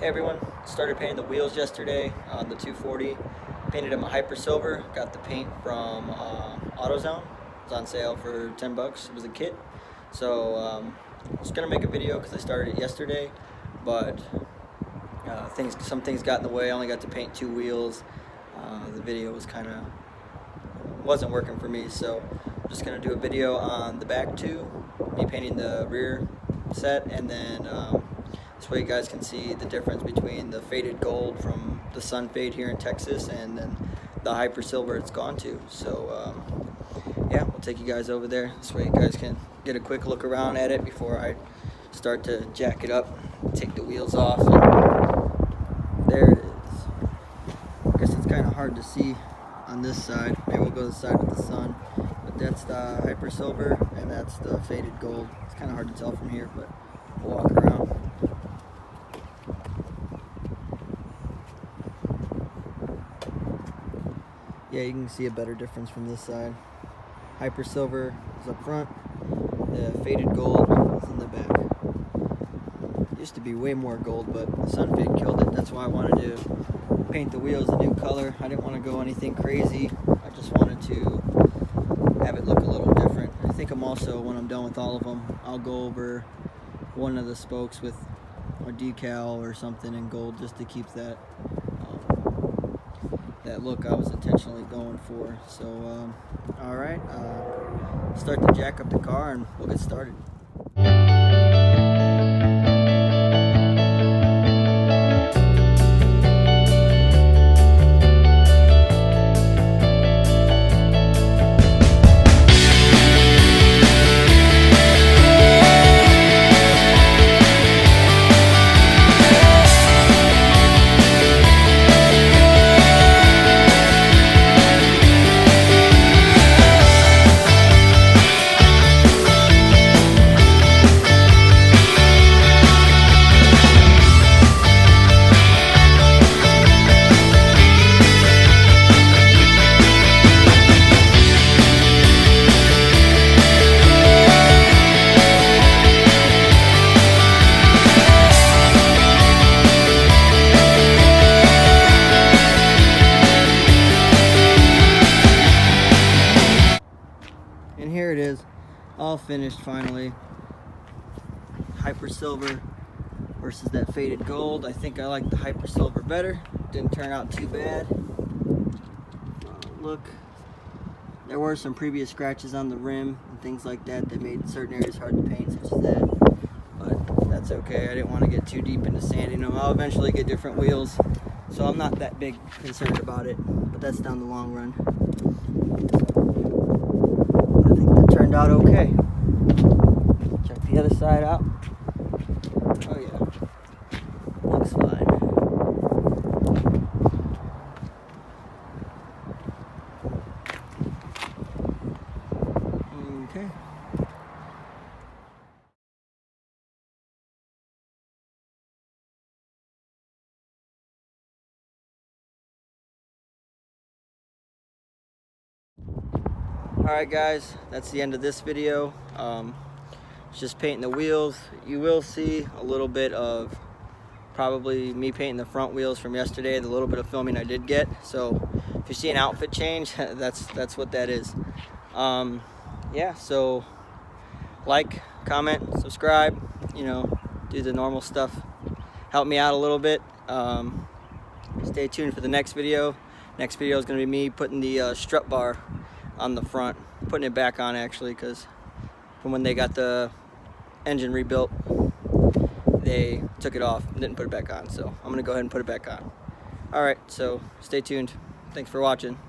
Hey everyone, started painting the wheels yesterday on the 240. Painted them a Hyper Silver. Got the paint from AutoZone. It was on sale for 10 bucks. It was a kit. So I was gonna make a video because I started it yesterday, but some things got in the way. I only got to paint 2 wheels. The video was wasn't working for me, so I'm just gonna do a video on the back 2, me painting the rear set, and then this way you guys can see the difference between the faded gold from the sun fade here in Texas and then the Hyper Silver it's gone to. So yeah, we'll take you guys over there. This way you guys can get a quick look around at it before I start to jack it up, take the wheels off. And there it is. I guess it's kind of hard to see on this side. Maybe we'll go to the side with the sun. But that's the Hyper Silver and that's the faded gold. It's kind of hard to tell from here, but we'll walk around. Yeah, you can see a better difference from this side. Hyper Silver is up front, the faded gold is in the back. It used to be way more gold, but the sun fade killed it. That's why I wanted to paint the wheels a new color. I didn't want to go anything crazy. I just wanted to have it look a little different. I think when I'm done with all of them, I'll go over one of the spokes with a decal or something in gold just to keep that look I was intentionally going for. So all right, start to jack up the car and we'll get started. And here it is, all finished finally. Hyper Silver versus that faded gold. I think I like the Hyper Silver better. Didn't turn out too bad. Look, there were some previous scratches on the rim and things like that that made certain areas hard to paint, such as that. But that's okay. I didn't want to get too deep into sanding them. I'll eventually get different wheels, so I'm not that big concerned about it. But that's down the long run. Turned out okay. Check the other side out. Oh yeah, looks fine. Okay. Alright guys, that's the end of this video. It's just painting the wheels. You will see a little bit of probably me painting the front wheels from yesterday, the little bit of filming I did get. So if you see an outfit change, that's what that is. Yeah, so like, comment, subscribe, do the normal stuff. Help me out a little bit. Stay tuned for the next video. Next video is going to be me putting the strut bar on the front, putting it back on actually, because from when they got the engine rebuilt, they took it off and didn't put it back on. So I'm gonna go ahead and put it back on. All right, so stay tuned. Thanks for watching.